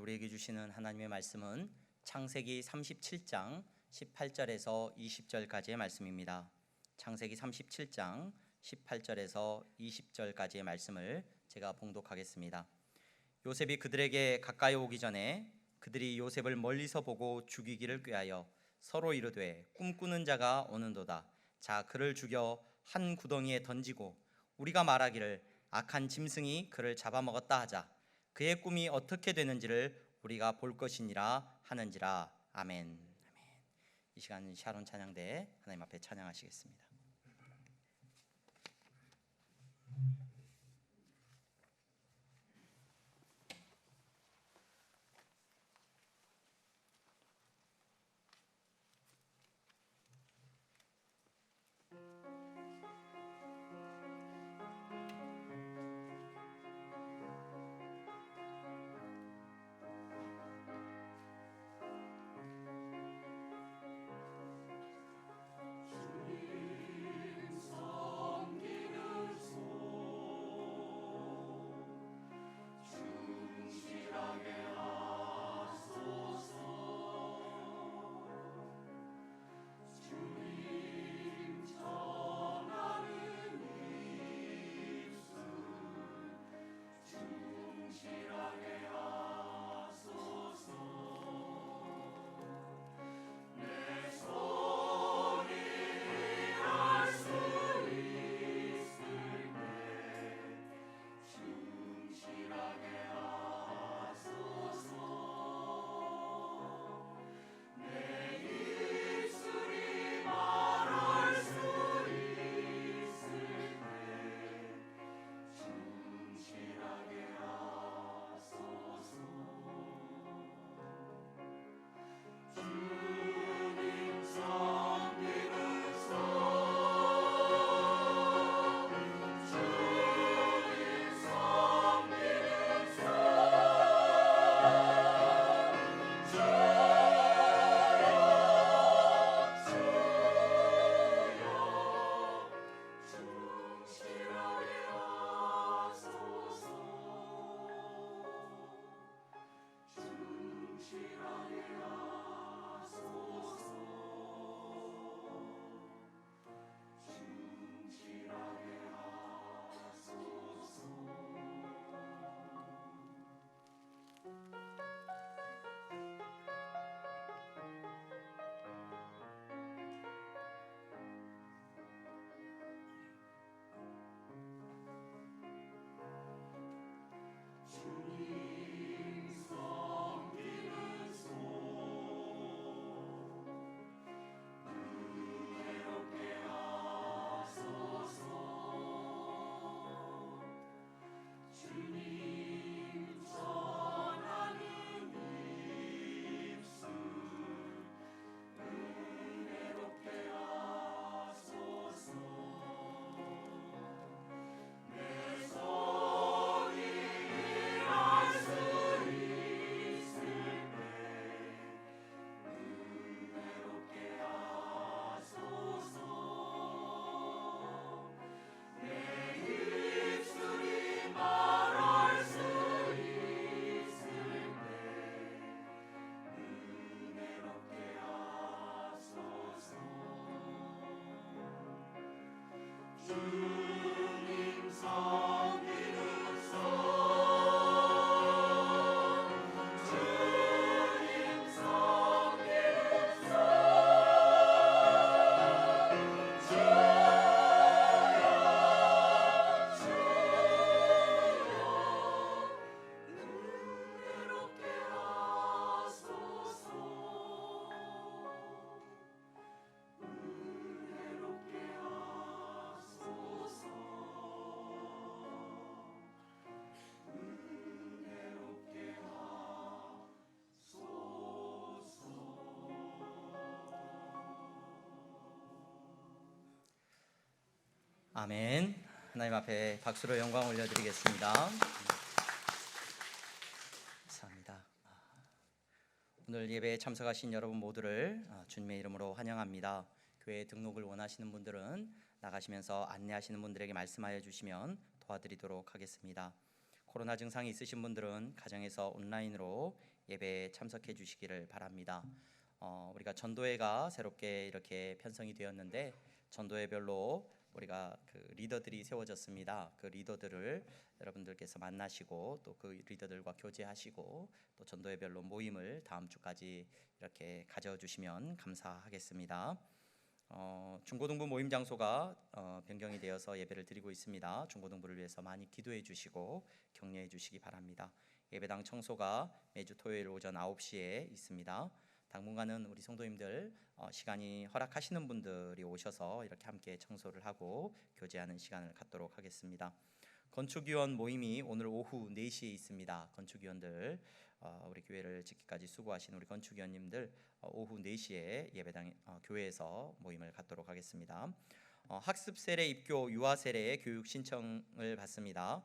우리에게 주시는 하나님의 말씀은 창세기 37장 18절에서 20절까지의 말씀입니다. 창세기 37장 18절에서 20절까지의 말씀을 제가 봉독하겠습니다. 요셉이 그들에게 가까이 오기 전에 그들이 요셉을 멀리서 보고 죽이기를 꾀하여 서로 이르되 꿈꾸는 자가 오는도다. 자, 그를 죽여 한 구덩이에 던지고 우리가 말하기를 악한 짐승이 그를 잡아먹었다 하자. 그의 꿈이 어떻게 되는지를 우리가 볼 것이니라 하는지라. 아멘. 이 시간 샤론 찬양대 하나님 앞에 찬양하시겠습니다. 아멘. 하나님 앞에 박수로 영광 올려드리겠습니다. 감사합니다. 오늘 예배에 참석하신 여러분 모두를 주님의 이름으로 환영합니다. 교회 등록을 원하시는 분들은 나가시면서 안내하시는 분들에게 말씀하여 주시면 도와드리도록 하겠습니다. 코로나 증상이 있으신 분들은 가정에서 온라인으로 예배에 참석해 주시기를 바랍니다. 우리가 전도회가 새롭게 이렇게 편성이 되었는데 전도회별로 우리가 그 리더들이 세워졌습니다. 그 리더들을 여러분들께서 만나시고 또 그 리더들과 교제하시고 또 전도회별로 모임을 다음 주까지 이렇게 가져주시면 감사하겠습니다. 중고등부 모임 장소가 변경이 되어서 예배를 드리고 있습니다. 중고등부를 위해서 많이 기도해 주시고 격려해 주시기 바랍니다. 예배당 청소가 매주 토요일 오전 9시에 있습니다. 당분간은 우리 성도님들 시간이 허락하시는 분들이 오셔서 이렇게 함께 청소를 하고 교제하는 시간을 갖도록 하겠습니다. 건축위원 모임이 오늘 오후 4시에 있습니다. 건축위원들 우리 교회를 짓기까지 수고하신 우리 건축위원님들 오후 4시에 예배당 교회에서 모임을 갖도록 하겠습니다. 학습 세례 입교 유아 세례 교육 신청을 받습니다.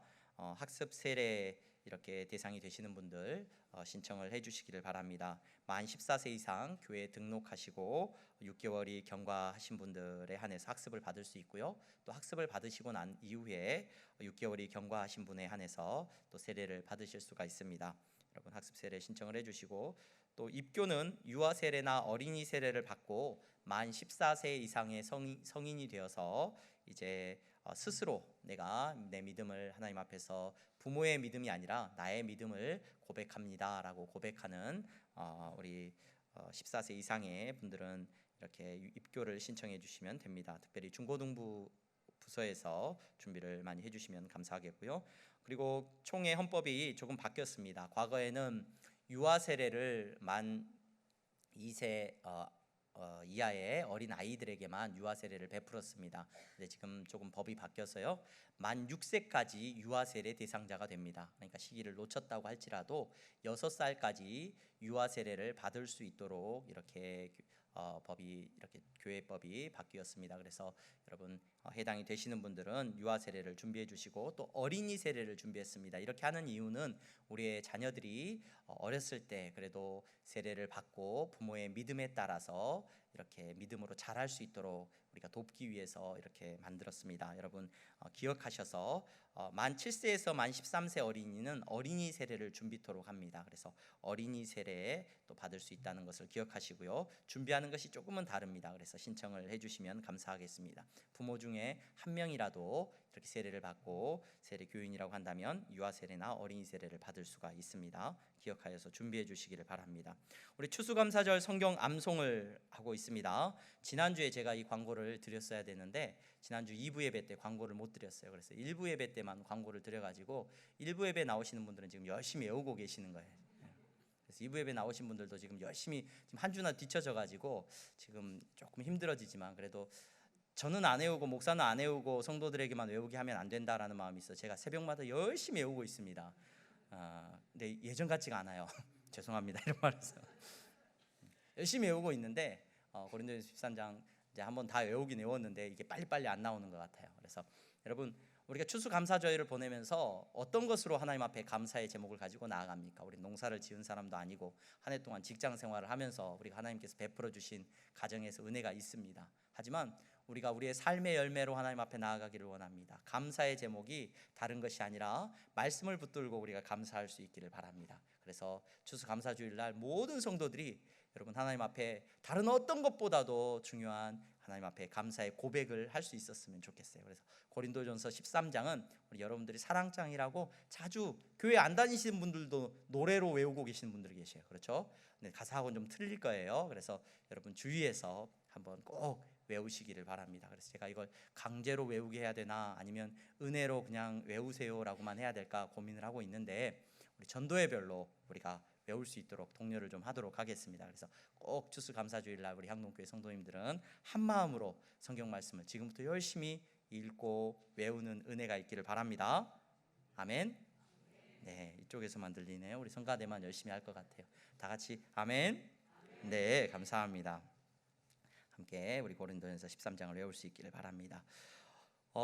학습 세례 이렇게 대상이 되시는 분들 신청을 해주시기를 바랍니다. 만 14세 이상 교회에 등록하시고 6개월이 경과하신 분들에 한해서 학습을 받을 수 있고요. 또 학습을 받으시고 난 이후에 6개월이 경과하신 분에 한해서 또 세례를 받으실 수가 있습니다. 여러분 학습 세례 신청을 해주시고 또 입교는 유아 세례나 어린이 세례를 받고 만 14세 이상의 성인이 되어서 이제 스스로 내가 내 믿음을 하나님 앞에서 부모의 믿음이 아니라 나의 믿음을 고백합니다라고 고백하는 우리 14세 이상의 분들은 이렇게 입교를 신청해 주시면 됩니다. 특별히 중고등부 부서에서 준비를 많이 해주시면 감사하겠고요. 그리고 총회 헌법이 조금 바뀌었습니다. 과거에는 유아 세례를 만 2세 이하의 어린 아이들에게만 유아 세례를 베풀었습니다. 근데 지금 조금 법이 바뀌어서요. 만 6세까지 유아 세례 대상자가 됩니다. 그러니까 시기를 놓쳤다고 할지라도 6살까지 유아 세례를 받을 수 있도록 이렇게 법이 이렇게 교회법이 바뀌었습니다. 그래서 여러분 해당이 되시는 분들은 유아 세례를 준비해 주시고 또 어린이 세례를 준비했습니다. 이렇게 하는 이유는 우리의 자녀들이 어렸을 때 그래도 세례를 받고 부모의 믿음에 따라서 이렇게 믿음으로 자랄 수 있도록 우리가 돕기 위해서 이렇게 만들었습니다. 여러분 기억하셔서 만 7세에서 만 13세 어린이는 어린이 세례를 준비토록 합니다. 그래서 어린이 세례 또 받을 수 있다는 것을 기억하시고요. 준비하는 것이 조금은 다릅니다. 그래서 신청을 해주시면 감사하겠습니다. 부모 중에 한 명이라도 이렇게 세례를 받고 세례 교인이라고 한다면 유아 세례나 어린이 세례를 받을 수가 있습니다. 기억하여서 준비해 주시기를 바랍니다. 우리 추수감사절 성경 암송을 하고 있습니다. 지난주에 제가 이 광고를 드렸어야 되는데 지난주 2부 예배 때 광고를 못 드렸어요. 그래서 1부 예배 때만 광고를 드려가지고 1부 예배 나오시는 분들은 지금 열심히 외우고 계시는 거예요. 그래서 2부 예배 나오신 분들도 지금 열심히 지금 한 주나 뒤쳐져가지고 지금 조금 힘들어지지만 그래도 저는 안 외우고 목사는 안 외우고 성도들에게만 외우게 하면 안 된다라는 마음이 있어 제가 새벽마다 열심히 외우고 있습니다. 근데 예전 같지가 않아요. 죄송합니다 이런 말해서 열심히 외우고 있는데 고린도전서 13장 이제 한번 다 외우긴 외웠는데 이게 빨리빨리 안 나오는 것 같아요. 그래서 여러분 우리가 추수감사절을 보내면서 어떤 것으로 하나님 앞에 감사의 제목을 가지고 나아갑니까? 우리 농사를 지은 사람도 아니고 한 해 동안 직장 생활을 하면서 우리가 하나님께서 베풀어 주신 가정에서 은혜가 있습니다. 하지만 우리가 우리의 삶의 열매로 하나님 앞에 나아가기를 원합니다. 감사의 제목이 다른 것이 아니라 말씀을 붙들고 우리가 감사할 수 있기를 바랍니다. 그래서 추수감사주일날 모든 성도들이 여러분 하나님 앞에 다른 어떤 것보다도 중요한 하나님 앞에 감사의 고백을 할 수 있었으면 좋겠어요. 그래서 고린도전서 13장은 우리 여러분들이 사랑장이라고 자주 교회 안 다니시는 분들도 노래로 외우고 계시는 분들이 계세요. 그렇죠? 근데 가사하고는 좀 틀릴 거예요. 그래서 여러분 주위에서 한번 꼭 외우시기를 바랍니다. 그래서 제가 이걸 강제로 외우게 해야 되나 아니면 은혜로 그냥 외우세요라고만 해야 될까 고민을 하고 있는데 우리 전도회별로 우리가 외울 수 있도록 독려를 좀 하도록 하겠습니다. 그래서 꼭 추수감사주일날 우리 향동교회 성도님들은 한 마음으로 성경 말씀을 지금부터 열심히 읽고 외우는 은혜가 있기를 바랍니다. 아멘. 네, 이쪽에서만 들리네요. 우리 성가대만 열심히 할 것 같아요. 다 같이 아멘. 네, 감사합니다. 함께 우리 고린도전서 13장을 외울 수 있기를 바랍니다.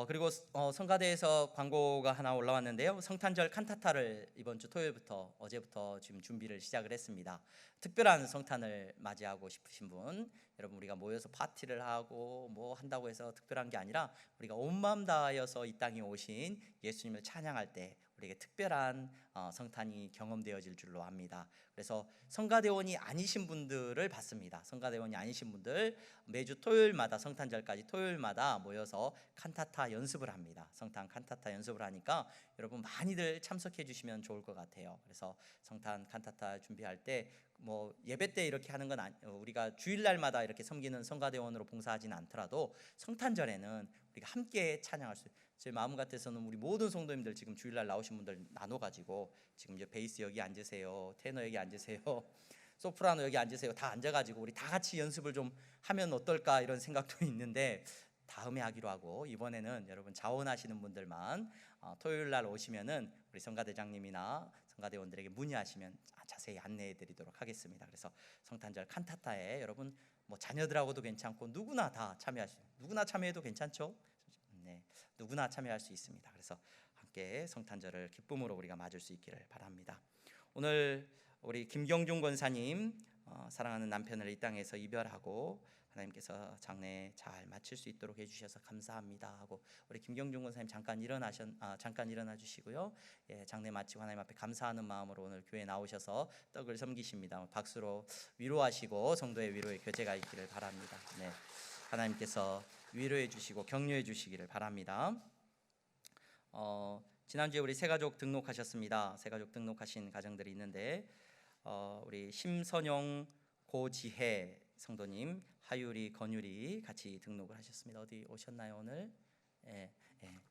그리고 성가대에서 광고가 하나 올라왔는데요. 성탄절 칸타타를 이번 주 토요일부터 어제부터 지금 준비를 시작을 했습니다. 특별한 성탄을 맞이하고 싶으신 분, 여러분 우리가 모여서 파티를 하고 뭐 한다고 해서 특별한 게 아니라 우리가 온 마음 다하여서 이 땅에 오신 예수님을 찬양할 때 우리에게 특별한 성탄이 경험되어질 줄로 압니다. 그래서 성가대원이 아니신 분들을 받습니다. 성가대원이 아니신 분들 매주 토요일마다 성탄절까지 토요일마다 모여서 칸타타 연습을 합니다. 성탄 칸타타 연습을 하니까 여러분 많이들 참석해 주시면 좋을 것 같아요. 그래서 성탄 칸타타 준비할 때 뭐 예배 때 이렇게 하는 건 우리가 주일날마다 이렇게 섬기는 성가대원으로 봉사하지는 않더라도 성탄절에는 우리가 함께 찬양할 수, 제 마음 같아서는 우리 모든 성도님들 지금 주일날 나오신 분들 나눠가지고 지금 이제 베이스 여기 앉으세요, 테너 여기 앉으세요, 소프라노 여기 앉으세요, 다 앉아가지고 우리 다 같이 연습을 좀 하면 어떨까 이런 생각도 있는데 다음에 하기로 하고, 이번에는 여러분 자원하시는 분들만 토요일날 오시면은 우리 성가대장님이나 성가대원들에게 문의하시면 자세히 안내해드리도록 하겠습니다. 그래서 성탄절 칸타타에 여러분 뭐 자녀들하고도 괜찮고 누구나 다 누구나 참여해도 괜찮죠? 네, 누구나 참여할 수 있습니다. 그래서 함께 성탄절을 기쁨으로 우리가 맞을 수 있기를 바랍니다. 오늘 우리 김경중 권사님 사랑하는 남편을 이 땅에서 이별하고 하나님께서 장례 잘 마칠 수 있도록 해주셔서 감사합니다 하고, 우리 김경중 권사님 잠깐 일어나 주시고요. 예, 장례 마치고 하나님 앞에 감사하는 마음으로 오늘 교회 나오셔서 떡을 섬기십니다. 박수로 위로하시고 성도의 위로의 교제가 있기를 바랍니다. 네, 하나님께서 위로해 주시고 격려해 주시기를 바랍니다. 지난주에 우리 새가족 등록하셨습니다. 새가족 등록하신 가정들이 있는데 우리 심선용, 고지혜 성도님, 하유리, 건유리 같이 등록을 하셨습니다. 어디 오셨나요 오늘? 예,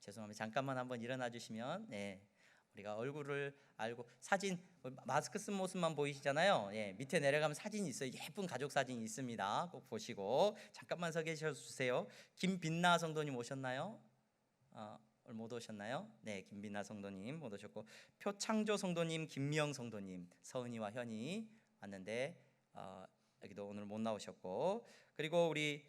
죄송합니다. 잠깐만 한번 일어나 주시면 우리가 얼굴을 알고, 사진 마스크 쓴 모습만 보이시잖아요. 밑에 내려가면 사진이 있어요. 예쁜 가족 사진이 있습니다. 꼭 보시고 잠깐만 서 계셔 주세요. 김빛나 성도님 오셨나요? 못 오셨나요? 네, 김빛나 성도님 못 오셨고, 표창조 성도님, 김미영 성도님, 서은이와 현이 왔는데 여기도 오늘 못 나오셨고, 그리고 우리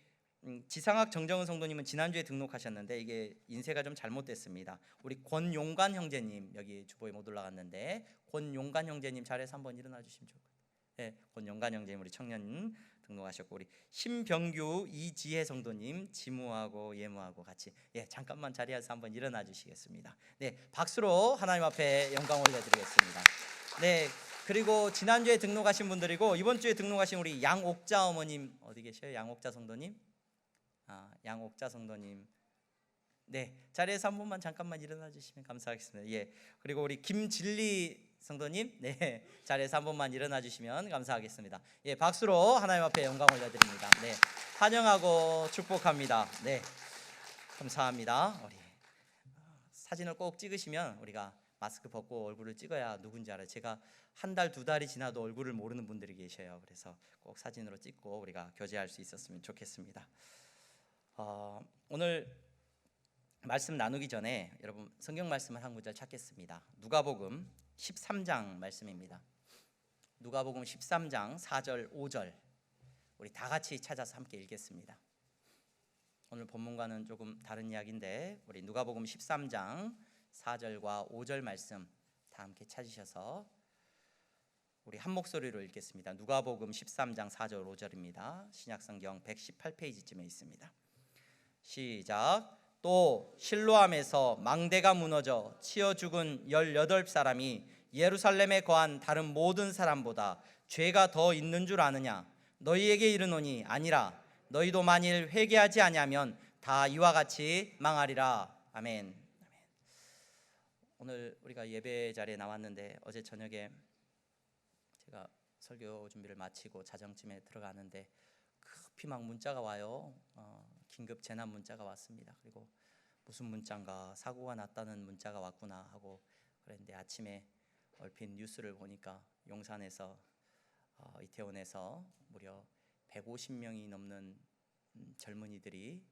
지상학 정정은 성도님은 지난주에 등록하셨는데 이게 인쇄가 좀 잘못됐습니다. 우리 권용관 형제님 여기 주보에 못 올라갔는데 권용관 형제님 자리에서 한번 일어나 주시면 좋을 것 같아요. 네, 권용관 형제님 우리 청년 등록하셨고, 우리 신병규 이지혜 성도님 지무하고 예무하고 같이 잠깐만 자리에서 한번 일어나 주시겠습니다. 네, 박수로 하나님 앞에 영광 올려드리겠습니다. 네, 그리고 지난주에 등록하신 분들이고 이번 주에 등록하신 우리 양옥자 어머님 어디 계셔요? 양옥자 성도님? 양옥자 성도님, 네, 자리에서 한 번만 잠깐만 일어나 주시면 감사하겠습니다. 예, 그리고 우리 김진리 성도님, 네, 자리에서 한 번만 일어나 주시면 감사하겠습니다. 예, 박수로 하나님 앞에 영광 올려드립니다. 네, 환영하고 축복합니다. 네, 감사합니다. 우리 사진을 꼭 찍으시면 우리가 마스크 벗고 얼굴을 찍어야 누군지 알아요. 제가 한 달, 두 달이 지나도 얼굴을 모르는 분들이 계셔요. 그래서 꼭 사진으로 찍고 우리가 교제할 수 있었으면 좋겠습니다. 오늘 말씀 나누기 전에 여러분 성경 말씀을 한 구절 찾겠습니다. 누가복음 13장 말씀입니다. 누가복음 13장 4절 5절 우리 다 같이 찾아서 함께 읽겠습니다. 오늘 본문과는 조금 다른 이야기인데 우리 누가복음 13장 4절과 5절 말씀 다 함께 찾으셔서 우리 한 목소리로 읽겠습니다. 누가복음 13장 4절 5절입니다. 신약성경 118페이지쯤에 있습니다. 시작. 또 실로암에서 망대가 무너져 치여 죽은 18사람이 예루살렘에 거한 다른 모든 사람보다 죄가 더 있는 줄 아느냐? 너희에게 이르노니 아니라. 너희도 만일 회개하지 아니하면 다 이와 같이 망하리라. 아멘. 오늘 우리가 예배 자리에 나왔는데 어제 저녁에 제가 설교 준비를 마치고 자정쯤에 들어가는데 급히 막 문자가 와요. 긴급 재난 문자가 왔습니다. 그리고 무슨 문자인가, 사고가 났다는 문자가 왔구나 하고 그랬는데 아침에 얼핏 뉴스를 보니까 용산에서 이태원에서 무려 150명이 넘는 젊은이들이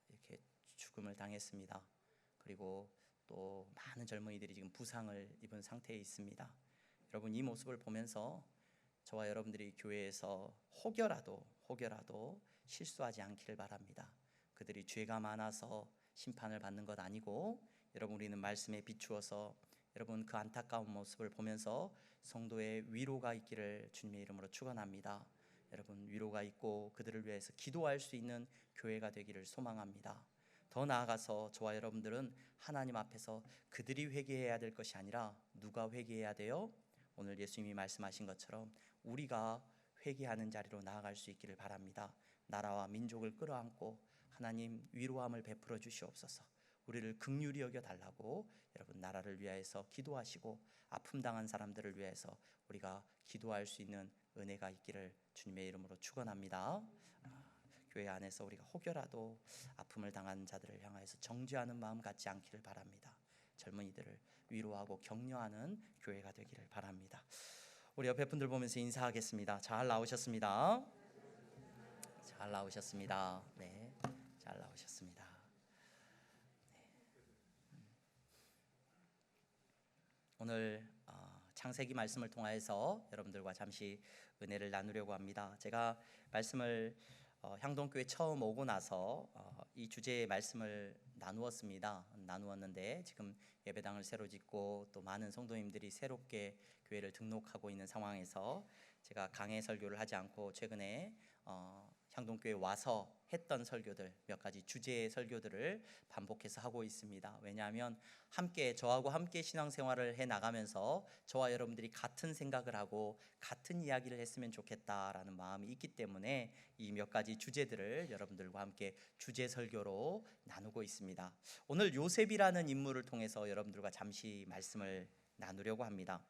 이렇게 죽음을 당했습니다. 그리고 또 많은 젊은이들이 지금 부상을 입은 상태에 있습니다. 여러분 이 모습을 보면서 저와 여러분들이 교회에서 혹여라도 실수하지 않기를 바랍니다. 그들이 죄가 많아서 심판을 받는 것 아니고 여러분 우리는 말씀에 비추어서 여러분 그 안타까운 모습을 보면서 성도의 위로가 있기를 주님의 이름으로 축원합니다. 여러분 위로가 있고 그들을 위해서 기도할 수 있는 교회가 되기를 소망합니다. 더 나아가서 저와 여러분들은 하나님 앞에서 그들이 회개해야 될 것이 아니라 누가 회개해야 돼요? 오늘 예수님이 말씀하신 것처럼 우리가 회개하는 자리로 나아갈 수 있기를 바랍니다. 나라와 민족을 끌어안고 하나님 위로함을 베풀어 주시옵소서. 우리를 긍휼히 여겨 달라고 여러분 나라를 위하여서 기도하시고 아픔 당한 사람들을 위해서 우리가 기도할 수 있는 은혜가 있기를 주님의 이름으로 축원합니다. 교회 안에서 우리가 혹여라도 아픔을 당한 자들을 향하여서 정죄하는 마음 갖지 않기를 바랍니다. 젊은이들을 위로하고 격려하는 교회가 되기를 바랍니다. 우리 옆에 분들 보면서 인사하겠습니다. 잘 나오셨습니다. 잘 나오셨습니다. 네, 잘 나오셨습니다. 오늘 창세기 말씀을 통하여서 여러분들과 잠시 은혜를 나누려고 합니다. 제가 말씀을 향동교회 처음 오고 나서 이 주제의 말씀을 나누었는데 지금 예배당을 새로 짓고 또 많은 성도님들이 새롭게 교회를 등록하고 있는 상황에서 제가 강해 설교를 하지 않고 최근에 향동교회 와서 했던 설교들 몇 가지 주제의 설교들을 반복해서 하고 있습니다. 왜냐하면 저하고 함께 신앙생활을 해 나가면서 저와 여러분들이 같은 생각을 하고 같은 이야기를 했으면 좋겠다라는 마음이 있기 때문에 이 몇 가지 주제들을 여러분들과 함께 주제 설교로 나누고 있습니다. 오늘 요셉이라는 인물을 통해서 여러분들과 잠시 말씀을 나누려고 합니다.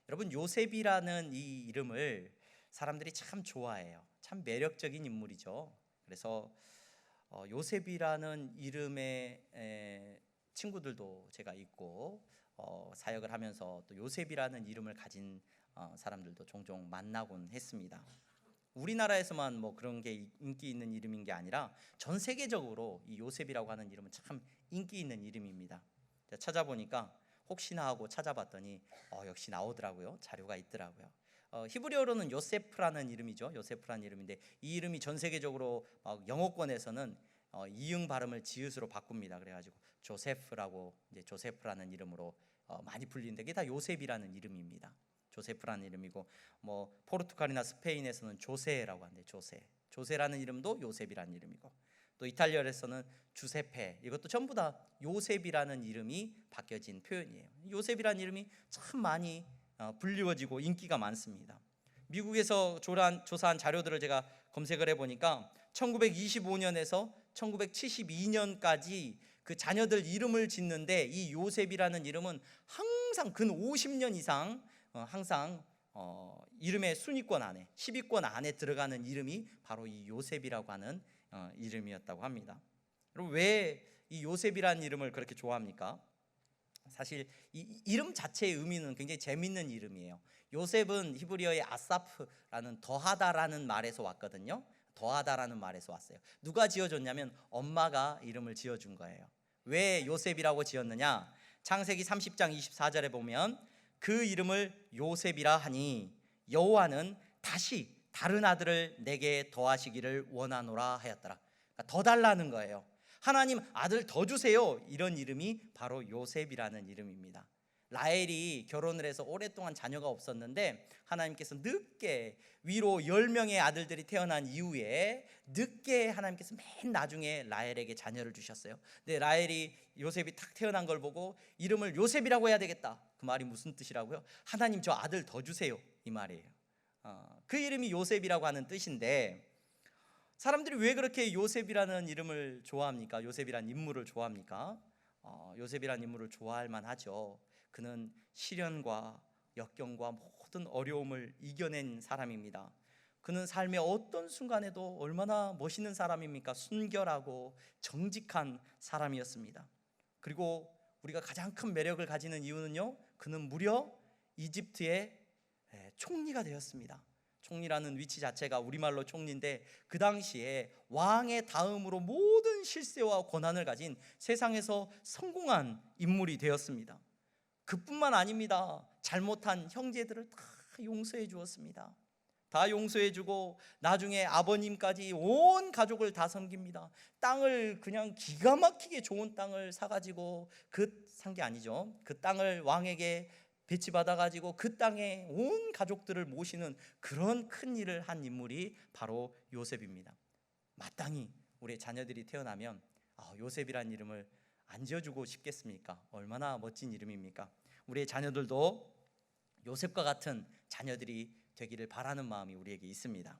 여러분, 요셉이라는 이 이름을 사람들이 참 좋아해요. 참 매력적인 인물이죠. 그래서 요셉이라는 이름의 친구들도 제가 있고 사역을 하면서 또 요셉이라는 이름을 가진 사람들도 종종 만나곤 했습니다. 우리나라에서만 뭐 그런 게 인기 있는 이름인 게 아니라 전 세계적으로 이 요셉이라고 하는 이름은 참 인기 있는 이름입니다. 찾아보니까 혹시나 하고 찾아봤더니 역시 나오더라고요. 자료가 있더라고요. 히브리어로는 요세프라는 이름이죠. 요세프라는 이름인데 이 이름이 전 세계적으로 영어권에서는 이응 발음을 지읒으로 바꿉니다. 그래가지고 조세프라고 이제 조세프라는 이름으로 많이 불리는데 이게 다 요셉이라는 이름입니다. 조세프라는 이름이고 뭐 포르투갈이나 스페인에서는 조세라고 하는데 조세라는 이름도 요셉이라는 이름이고 또 이탈리아에서는 주세페 이것도 전부 다 요셉이라는 이름이 바뀌어진 표현이에요. 요셉이라는 이름이 참 많이 불리워지고 인기가 많습니다. 미국에서 조사한 자료들을 제가 검색을 해보니까 1925년에서 1972년까지 그 자녀들 이름을 짓는데 이 요셉이라는 이름은 항상 근 50년 이상 항상 이름의 순위권 안에 10위권 안에 들어가는 이름이 바로 이 요셉이라고 하는 이름이었다고 합니다. 그럼 왜 이 요셉이라는 이름을 그렇게 좋아합니까? 사실 이 이름 자체의 의미는 굉장히 재밌는 이름이에요. 요셉은 히브리어의 아사프라는 더하다라는 말에서 왔거든요. 더하다라는 말에서 왔어요. 누가 지어줬냐면 엄마가 이름을 지어준 거예요. 왜 요셉이라고 지었느냐? 창세기 30장 24절에 보면 그 이름을 요셉이라 하니 여호와는 다시 다른 아들을 내게 더하시기를 원하노라 하였더라. 그러니까 더 달라는 거예요. 하나님 아들 더 주세요. 이런 이름이 바로 요셉이라는 이름입니다. 라헬이 결혼을 해서 오랫동안 자녀가 없었는데 하나님께서 늦게 위로 10명의 아들들이 태어난 이후에 늦게 하나님께서 맨 나중에 라헬에게 자녀를 주셨어요. 근데 라헬이 요셉이 탁 태어난 걸 보고 이름을 요셉이라고 해야 되겠다. 그 말이 무슨 뜻이라고요? 하나님 저 아들 더 주세요. 이 말이에요. 그 이름이 요셉이라고 하는 뜻인데 사람들이 왜 그렇게 요셉이라는 이름을 좋아합니까? 요셉이라는 인물을 좋아합니까? 요셉이라는 인물을 좋아할 만하죠. 그는 시련과 역경과 모든 어려움을 이겨낸 사람입니다. 그는 삶의 어떤 순간에도 얼마나 멋있는 사람입니까? 순결하고 정직한 사람이었습니다. 그리고 우리가 가장 큰 매력을 가지는 이유는요, 그는 무려 이집트의 총리가 되었습니다. 총리라는 위치 자체가 우리말로 총리인데 그 당시에 왕의 다음으로 모든 실세와 권한을 가진 세상에서 성공한 인물이 되었습니다. 그뿐만 아닙니다. 잘못한 형제들을 다 용서해 주었습니다. 다 용서해 주고 나중에 아버님까지 온 가족을 다 섬깁니다. 땅을 그냥 기가 막히게 좋은 땅을 사가지고 산 게 아니죠. 그 땅을 왕에게 배치받아가지고 그 땅에 온 가족들을 모시는 그런 큰 일을 한 인물이 바로 요셉입니다. 마땅히 우리의 자녀들이 태어나면 요셉이라는 이름을 안 지어주고 싶겠습니까? 얼마나 멋진 이름입니까? 우리의 자녀들도 요셉과 같은 자녀들이 되기를 바라는 마음이 우리에게 있습니다.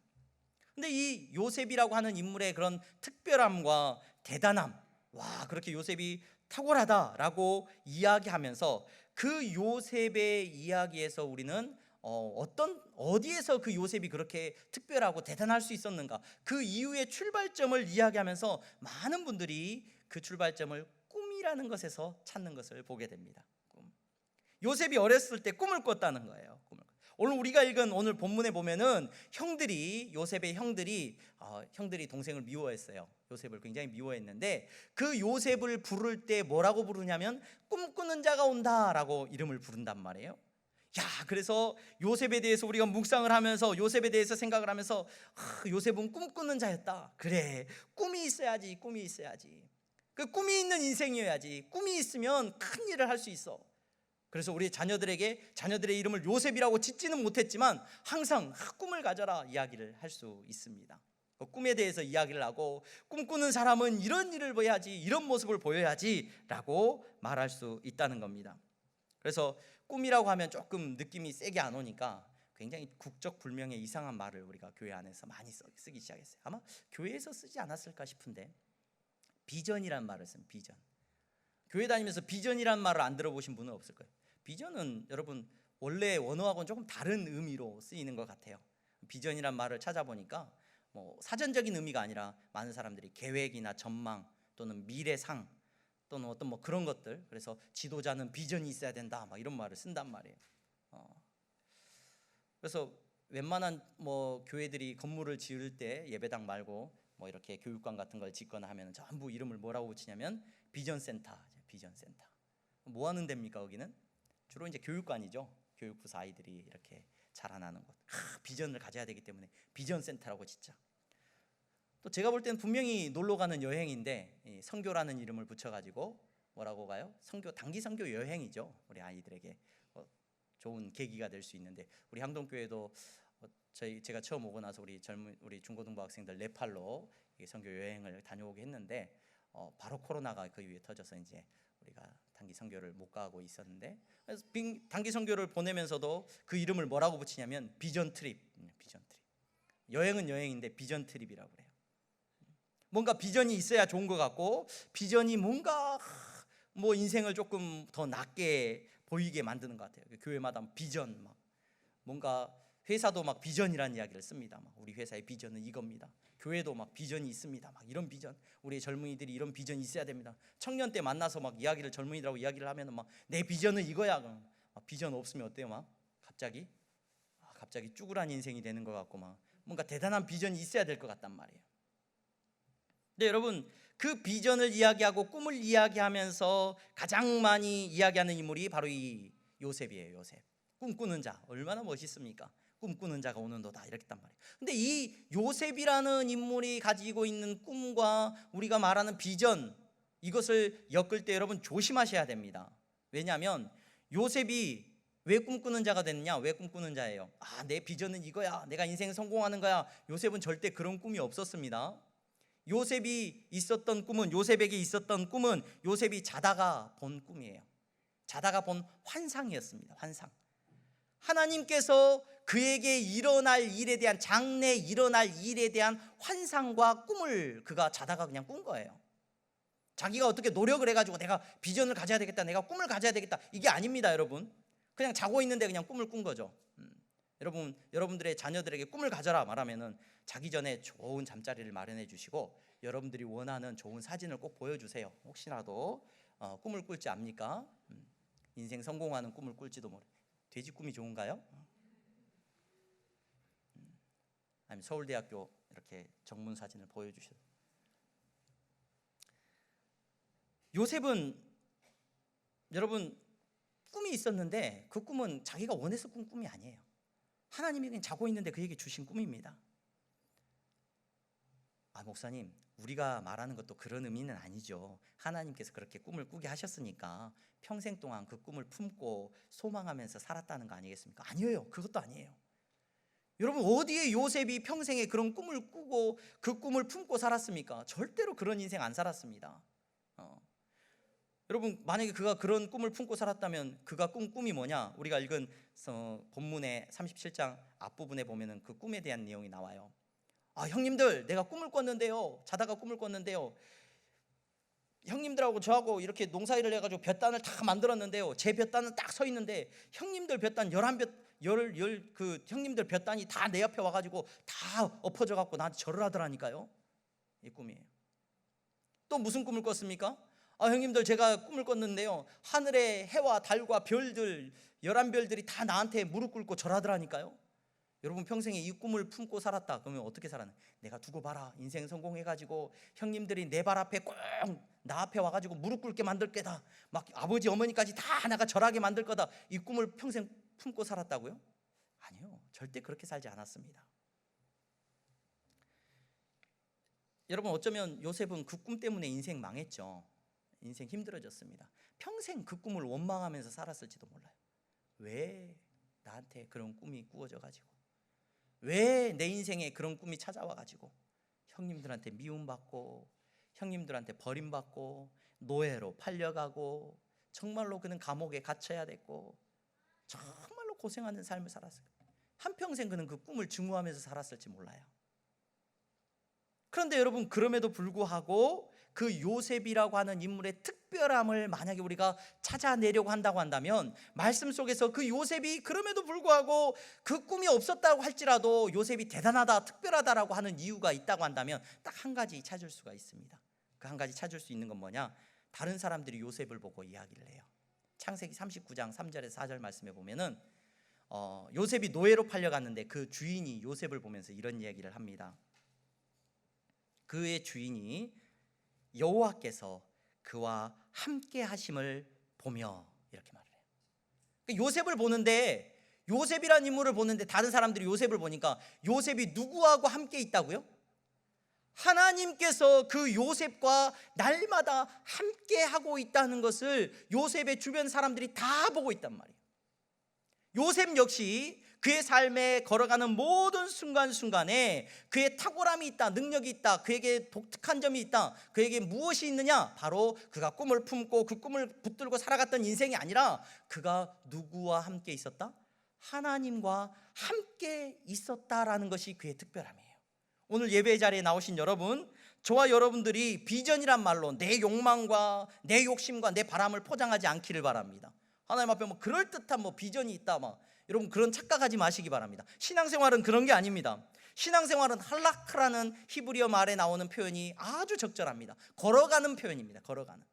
근데 이 요셉이라고 하는 인물의 그런 특별함과 대단함, 그렇게 요셉이 탁월하다라고 이야기하면서 그 요셉의 이야기에서 우리는 어디에서 그 요셉이 그렇게 특별하고 대단할 수 있었는가, 그 이후의 출발점을 이야기하면서 많은 분들이 그 출발점을 꿈이라는 것에서 찾는 것을 보게 됩니다. 꿈. 요셉이 어렸을 때 꿈을 꿨다는 거예요. 오늘 우리가 읽은 오늘 본문에 보면은 요셉의 형들이 동생을 미워했어요. 요셉을 굉장히 미워했는데 그 요셉을 부를 때 뭐라고 부르냐면 꿈꾸는 자가 온다라고 이름을 부른단 말이에요. 그래서 요셉에 대해서 우리가 묵상을 하면서 요셉에 대해서 생각을 하면서 요셉은 꿈꾸는 자였다. 그래, 꿈이 있어야지. 그 꿈이 있는 인생이어야지. 꿈이 있으면 큰 일을 할 수 있어. 그래서 우리 자녀들의 이름을 요셉이라고 짓지는 못했지만 항상 꿈을 가져라 이야기를 할 수 있습니다. 꿈에 대해서 이야기를 하고 꿈꾸는 사람은 이런 일을 보여야지, 이런 모습을 보여야지 라고 말할 수 있다는 겁니다. 그래서 꿈이라고 하면 조금 느낌이 세게 안 오니까 굉장히 국적불명의 이상한 말을 우리가 교회 안에서 많이 쓰기 시작했어요. 아마 교회에서 쓰지 않았을까 싶은데 비전이란 말을 씁니다. 비전. 교회 다니면서 비전이란 말을 안 들어보신 분은 없을 거예요. 비전은 여러분 원래 원어하고는 조금 다른 의미로 쓰이는 것 같아요. 비전이란 말을 찾아보니까 사전적인 의미가 아니라 많은 사람들이 계획이나 전망 또는 미래상 또는 어떤 그런 것들, 그래서 지도자는 비전이 있어야 된다 이런 말을 쓴단 말이에요. 그래서 웬만한 교회들이 건물을 지을 때 예배당 말고 이렇게 교육관 같은 걸 짓거나 하면 전부 이름을 뭐라고 붙이냐면 비전센터. 뭐 하는 데입니까? 거기는 주로 이제 교육관이죠. 교육부서 아이들이 이렇게 자라나는 곳. 비전을 가져야 되기 때문에 비전센터라고 짓자. 또 제가 볼 때는 분명히 놀러 가는 여행인데 선교라는 이름을 붙여가지고 뭐라고 가요? 단기 선교 여행이죠. 우리 아이들에게 좋은 계기가 될 수 있는데 우리 항동교회도 제가 처음 오고 나서 우리 중고등부 학생들 네팔로 선교 여행을 다녀오게 했는데 바로 코로나가 그 이후에 터져서 이제 우리가 단기 선교를 못 가고 있었는데, 그래서 단기 선교를 보내면서도 그 이름을 뭐라고 붙이냐면 비전 트립. 여행은 여행인데 비전 트립이라고 그래요. 뭔가 비전이 있어야 좋은 것 같고, 비전이 뭔가 인생을 조금 더 낫게 보이게 만드는 것 같아요. 교회마다 비전 뭔가 회사도 비전이라는 이야기를 씁니다. 우리 회사의 비전은 이겁니다. 교회도 비전이 있습니다. 이런 비전, 우리 젊은이들이 이런 비전이 있어야 됩니다. 청년 때 만나서 젊은이들하고 이야기를 하면 내 비전은 이거야. 비전 없으면 어때요? 갑자기 쭈그란 인생이 되는 것 같고 뭔가 대단한 비전이 있어야 될 것 같단 말이에요. 근데 여러분, 그 비전을 이야기하고 꿈을 이야기하면서 가장 많이 이야기하는 인물이 바로 이 요셉이에요. 요셉. 꿈꾸는 자, 얼마나 멋있습니까? 꿈꾸는 자가 오는도다 이렇게 했단 말이에요. 근데 이 요셉이라는 인물이 가지고 있는 꿈과 우리가 말하는 비전, 이것을 엮을 때 여러분 조심하셔야 됩니다. 왜냐하면 요셉이 왜 꿈꾸는 자가 됐느냐? 왜 꿈꾸는 자예요? 내 비전은 이거야, 내가 인생 성공하는 거야. 요셉은 절대 그런 꿈이 없었습니다. 요셉에게 있었던 꿈은 요셉이 자다가 본 꿈이에요. 자다가 본 환상이었습니다. 환상. 하나님께서 그에게 장래 일어날 일에 대한 환상과 꿈을 그가 자다가 그냥 꾼 거예요. 자기가 어떻게 노력을 해가지고 내가 비전을 가져야 되겠다, 내가 꿈을 가져야 되겠다, 이게 아닙니다. 여러분, 그냥 자고 있는데 그냥 꿈을 꾼 거죠. 여러분들의 자녀들에게 꿈을 가져라 말하면은 자기 전에 좋은 잠자리를 마련해 주시고 여러분들이 원하는 좋은 사진을 꼭 보여주세요. 혹시라도 꿈을 꿀지 압니까? 인생 성공하는 꿈을 꿀지도 모르. 돼지 꿈이 좋은가요? 아니면 서울대학교 이렇게 정문 사진을 보여주셔. 요셉은 여러분 꿈이 있었는데 그 꿈은 자기가 원해서 꾼 꿈이 아니에요. 하나님이 그냥 자고 있는데 그에게 주신 꿈입니다. 목사님, 우리가 말하는 것도 그런 의미는 아니죠. 하나님께서 그렇게 꿈을 꾸게 하셨으니까 평생 동안 그 꿈을 품고 소망하면서 살았다는 거 아니겠습니까? 아니에요. 그것도 아니에요. 여러분, 어디에 요셉이 평생에 그런 꿈을 꾸고 그 꿈을 품고 살았습니까? 절대로 그런 인생 안 살았습니다. 여러분, 만약에 그가 그런 꿈을 품고 살았다면 그가 꾼 꿈이 뭐냐? 우리가 읽은 본문의 37장 앞부분에 보면은 그 꿈에 대한 내용이 나와요. 형님들, 내가 꿈을 꿨는데요, 자다가 꿈을 꿨는데요, 형님들하고 저하고 이렇게 농사일을 해가지고 볕단을 다 만들었는데요, 제 볕단은 딱 서 있는데 형님들 볕단 그 형님들 볕단이 다 내 앞에 와가지고 다 엎어져 갖고 나한테 절을 하더라니까요. 이 꿈이에요. 또 무슨 꿈을 꿨습니까? 형님들, 제가 꿈을 꿨는데요, 하늘의 해와 달과 별들 11별들이 다 나한테 무릎 꿇고 절하더라니까요. 여러분, 평생에 이 꿈을 품고 살았다 그러면 어떻게 살았나? 내가 두고 봐라, 인생 성공해가지고 형님들이 내 발 앞에 꼭 나 앞에 와가지고 무릎 꿇게 만들 거다, 막 아버지 어머니까지 다 내가 절하게 만들 거다, 이 꿈을 평생 품고 살았다고요? 아니요, 절대 그렇게 살지 않았습니다. 여러분, 어쩌면 요셉은 그 꿈 때문에 인생 망했죠. 인생 힘들어졌습니다. 평생 그 꿈을 원망하면서 살았을지도 몰라요. 왜 나한테 그런 꿈이 꾸어져 가지고, 왜 내 인생에 그런 꿈이 찾아와 가지고 형님들한테 미움받고 형님들한테 버림받고 노예로 팔려가고 정말로 그는 감옥에 갇혀야 됐고 정말로 고생하는 삶을 살았어요. 한평생 그는 그 꿈을 증오하면서 살았을지 몰라요. 그런데 여러분, 그럼에도 불구하고 그 요셉이라고 하는 인물의 특별함을 만약에 우리가 찾아내려고 한다고 한다면, 말씀 속에서 그 요셉이 그럼에도 불구하고 그 꿈이 없었다고 할지라도 요셉이 대단하다, 특별하다라고 하는 이유가 있다고 한다면 딱 한 가지 찾을 수가 있습니다. 그 한 가지 찾을 수 있는 건 뭐냐? 다른 사람들이 요셉을 보고 이야기를 해요. 창세기 39장 3절에서 4절 말씀에 보면은 요셉이 노예로 팔려갔는데 그 주인이 요셉을 보면서 이런 이야기를 합니다. 그의 주인이 여호와께서 그와 함께 하심을 보며, 이렇게 말을 해요. 요셉을 보는데, 요셉이라는 인물을 보는데 다른 사람들이 요셉을 보니까 요셉이 누구하고 함께 있다고요? 하나님께서 그 요셉과 날마다 함께 하고 있다는 것을 요셉의 주변 사람들이 다 보고 있단 말이에요. 요셉 역시 그의 삶에 걸어가는 모든 순간순간에 그의 탁월함이 있다, 능력이 있다, 그에게 독특한 점이 있다. 그에게 무엇이 있느냐? 바로 그가 꿈을 품고 그 꿈을 붙들고 살아갔던 인생이 아니라 그가 누구와 함께 있었다? 하나님과 함께 있었다라는 것이 그의 특별함이에요. 오늘 예배 자리에 나오신 여러분, 저와 여러분들이 비전이란 말로 내 욕망과 내 욕심과 내 바람을 포장하지 않기를 바랍니다. 하나님 앞에 그럴듯한 비전이 있다, 여러분, 그런 착각하지 마시기 바랍니다. 신앙생활은 그런 게 아닙니다. 신앙생활은 할라크라는 히브리어 말에 나오는 표현이 아주 적절합니다. 걸어가는 표현입니다. 걸어가는.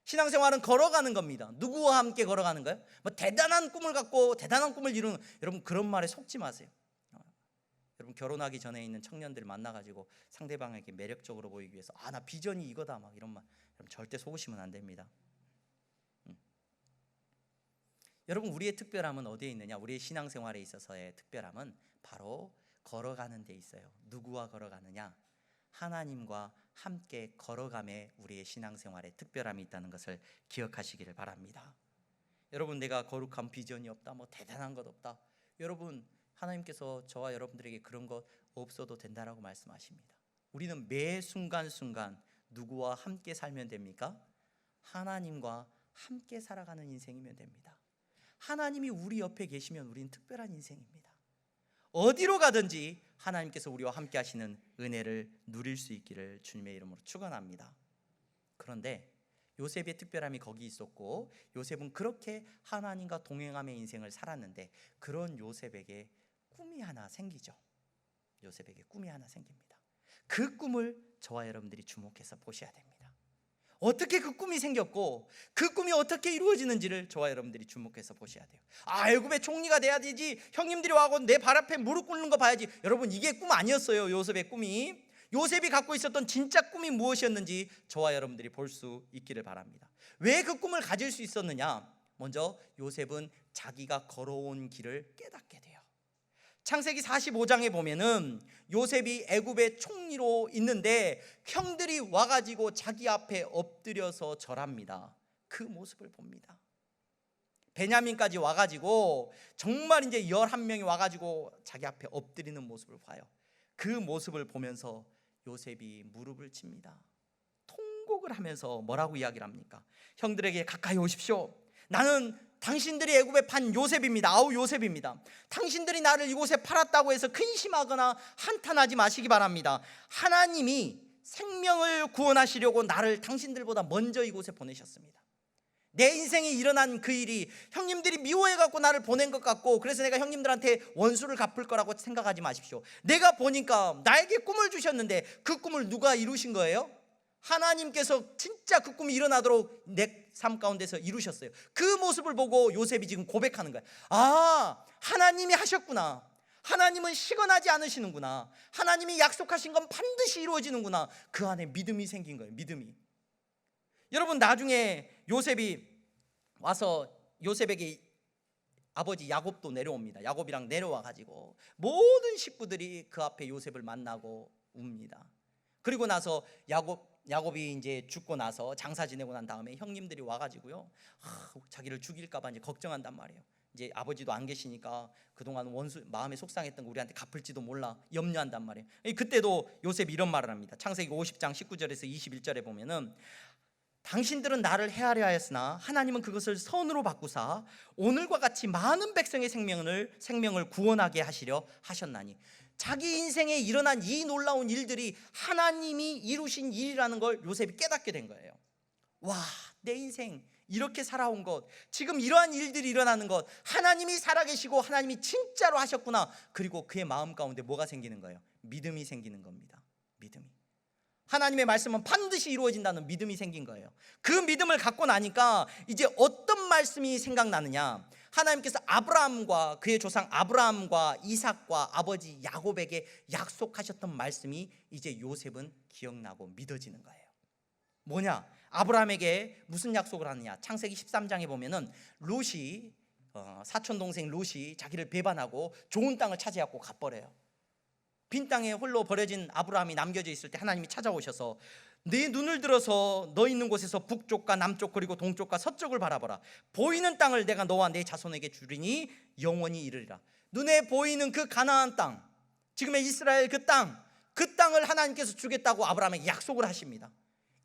신앙생활은 걸어가는 겁니다. 누구와 함께 걸어가는 거예요? 대단한 꿈을 갖고 대단한 꿈을 이루는, 여러분, 그런 말에 속지 마세요. 여러분, 결혼하기 전에 있는 청년들 만나가지고 상대방에게 매력적으로 보이기 위해서 나 비전이 이거다, 이런 말, 여러분, 절대 속으시면 안 됩니다. 여러분, 우리의 특별함은 어디에 있느냐? 우리의 신앙생활에 있어서의 특별함은 바로 걸어가는 데 있어요. 누구와 걸어가느냐? 하나님과 함께 걸어감에 우리의 신앙생활에 특별함이 있다는 것을 기억하시기를 바랍니다. 여러분, 내가 거룩한 비전이 없다, 대단한 것 없다, 여러분, 하나님께서 저와 여러분들에게 그런 것 없어도 된다라고 말씀하십니다. 우리는 매 순간순간 누구와 함께 살면 됩니까? 하나님과 함께 살아가는 인생이면 됩니다. 하나님이 우리 옆에 계시면 우리는 특별한 인생입니다. 어디로 가든지 하나님께서 우리와 함께 하시는 은혜를 누릴 수 있기를 주님의 이름으로 축원합니다. 그런데 요셉의 특별함이 거기 있었고, 요셉은 그렇게 하나님과 동행함의 인생을 살았는데, 그런 요셉에게 꿈이 하나 생기죠. 요셉에게 꿈이 하나 생깁니다. 그 꿈을 저와 여러분들이 주목해서 보셔야 됩니다. 어떻게 그 꿈이 생겼고 그 꿈이 어떻게 이루어지는지를 저와 여러분들이 주목해서 보셔야 돼요. 애굽의 총리가 돼야 되지, 형님들이 와고 내 발 앞에 무릎 꿇는 거 봐야지. 여러분, 이게 꿈 아니었어요. 요셉의 꿈이. 요셉이 갖고 있었던 진짜 꿈이 무엇이었는지 저와 여러분들이 볼 수 있기를 바랍니다. 왜 그 꿈을 가질 수 있었느냐? 먼저 요셉은 자기가 걸어온 길을 깨닫게 돼요. 창세기 45장에 보면은 요셉이 애굽의 총리로 있는데 형들이 와가지고 자기 앞에 엎드려서 절합니다. 그 모습을 봅니다. 베냐민까지 와가지고 정말 이제 11명이 와가지고 자기 앞에 엎드리는 모습을 봐요. 그 모습을 보면서 요셉이 무릎을 칩니다. 통곡을 하면서 뭐라고 이야기를 합니까? 형들에게 가까이 오십시오. 나는 당신들이 애굽에 판 요셉입니다. 아우 요셉입니다. 당신들이 나를 이곳에 팔았다고 해서 근심하거나 한탄하지 마시기 바랍니다. 하나님이 생명을 구원하시려고 나를 당신들보다 먼저 이곳에 보내셨습니다. 내 인생에 일어난 그 일이 형님들이 미워해갖고 나를 보낸 것 같고 그래서 내가 형님들한테 원수를 갚을 거라고 생각하지 마십시오. 내가 보니까 나에게 꿈을 주셨는데 그 꿈을 누가 이루신 거예요? 하나님께서 진짜 그 꿈이 일어나도록 내 삶 가운데서 이루셨어요. 그 모습을 보고 요셉이 지금 고백하는 거예요. 아, 하나님이 하셨구나. 하나님은 시건하지 않으시는구나. 하나님이 약속하신 건 반드시 이루어지는구나. 그 안에 믿음이 생긴 거예요. 믿음이. 여러분, 나중에 요셉이 와서 요셉에게 아버지 야곱도 내려옵니다. 야곱이랑 내려와 가지고 모든 식구들이 그 앞에 요셉을 만나고 웁니다. 그리고 나서 야곱이 이제 죽고 나서 장사 지내고 난 다음에 형님들이 와가지고요, 자기를 죽일까 봐 이제 걱정한단 말이에요. 이제 아버지도 안 계시니까 그동안 원수 마음에 속상했던 거 우리한테 갚을지도 몰라 염려한단 말이에요. 그때도 요셉이 이런 말을 합니다. 창세기 50장 19절에서 21절에 보면은 당신들은 나를 해하려 하였으나 하나님은 그것을 선으로 바꾸사 오늘과 같이 많은 백성의 생명을 구원하게 하시려 하셨나니. 자기 인생에 일어난 이 놀라운 일들이 하나님이 이루신 일이라는 걸 요셉이 깨닫게 된 거예요. 와, 내 인생 이렇게 살아온 것, 지금 이러한 일들이 일어나는 것, 하나님이 살아계시고 하나님이 진짜로 하셨구나. 그리고 그의 마음 가운데 뭐가 생기는 거예요? 믿음이 생기는 겁니다. 믿음이. 하나님의 말씀은 반드시 이루어진다는 믿음이 생긴 거예요. 그 믿음을 갖고 나니까 이제 어떤 말씀이 생각나느냐, 하나님께서 아브라함과 그의 조상 아브라함과 이삭과 아버지 야곱에게 약속하셨던 말씀이 이제 요셉은 기억나고 믿어지는 거예요. 뭐냐? 아브라함에게 무슨 약속을 하느냐? 창세기 13장에 보면은 롯이 사촌 동생 롯이 자기를 배반하고 좋은 땅을 차지하고 가버려요. 빈 땅에 홀로 버려진 아브라함이 남겨져 있을 때 하나님이 찾아오셔서 네 눈을 들어서 너 있는 곳에서 북쪽과 남쪽 그리고 동쪽과 서쪽을 바라보라. 보이는 땅을 내가 너와 내 자손에게 주리니 영원히 이르리라. 눈에 보이는 그 가나안 땅, 지금의 이스라엘 그 땅을 하나님께서 주겠다고 아브라함에게 약속을 하십니다.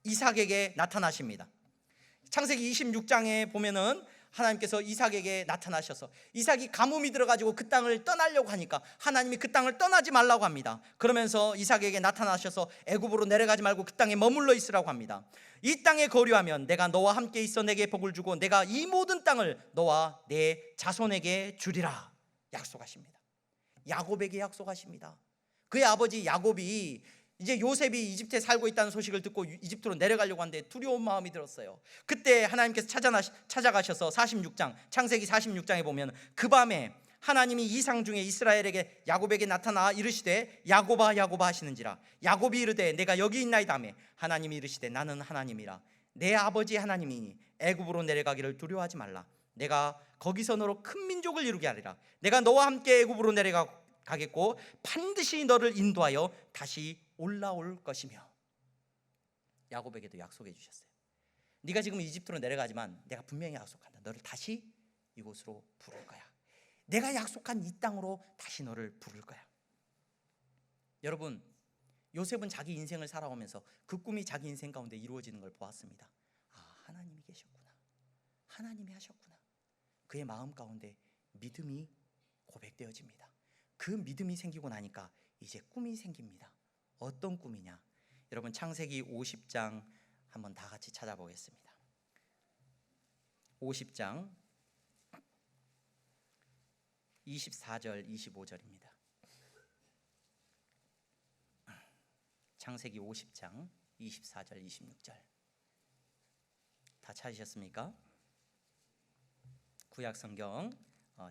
이삭에게 나타나십니다. 창세기 26장에 보면은 하나님께서 이삭에게 나타나셔서 이삭이 가뭄이 들어가지고 그 땅을 떠나려고 하니까 하나님이 그 땅을 떠나지 말라고 합니다. 그러면서 이삭에게 나타나셔서 애굽으로 내려가지 말고 그 땅에 머물러 있으라고 합니다. 이 땅에 거류하면 내가 너와 함께 있어 내게 복을 주고 내가 이 모든 땅을 너와 내 자손에게 주리라 약속하십니다. 야곱에게 약속하십니다. 그의 아버지 야곱이 이제 요셉이 이집트에 살고 있다는 소식을 듣고 이집트로 내려가려고 하는데 두려운 마음이 들었어요. 그때 하나님께서 찾아가셔서 창세기 46장에 보면 그 밤에 하나님이 이상 중에 이스라엘에게 야곱에게 나타나 이르시되 야곱아 야곱아 하시는지라. 야곱이 이르되 내가 여기 있나이다매 하나님이 이르시되 나는 하나님이라. 내 아버지 하나님이니 애굽으로 내려가기를 두려워하지 말라. 내가 거기서 너로 큰 민족을 이루게 하리라. 내가 너와 함께 애굽으로 내려가겠고 반드시 너를 인도하여 다시 올라올 것이며. 야곱에게도 약속해 주셨어요. 네가 지금 이집트로 내려가지만 내가 분명히 약속한다. 너를 다시 이곳으로 부를 거야. 내가 약속한 이 땅으로 다시 너를 부를 거야. 여러분, 요셉은 자기 인생을 살아오면서 그 꿈이 자기 인생 가운데 이루어지는 걸 보았습니다. 아, 하나님이 계셨구나. 하나님이 하셨구나. 그의 마음 가운데 믿음이 고백되어집니다. 그 믿음이 생기고 나니까 이제 꿈이 생깁니다. 어떤 꿈이냐? 여러분, 창세기 50장 한번 다 같이 찾아보겠습니다. 50장 24절 25절입니다. 창세기 50장 24절 26절 다 찾으셨습니까? 구약성경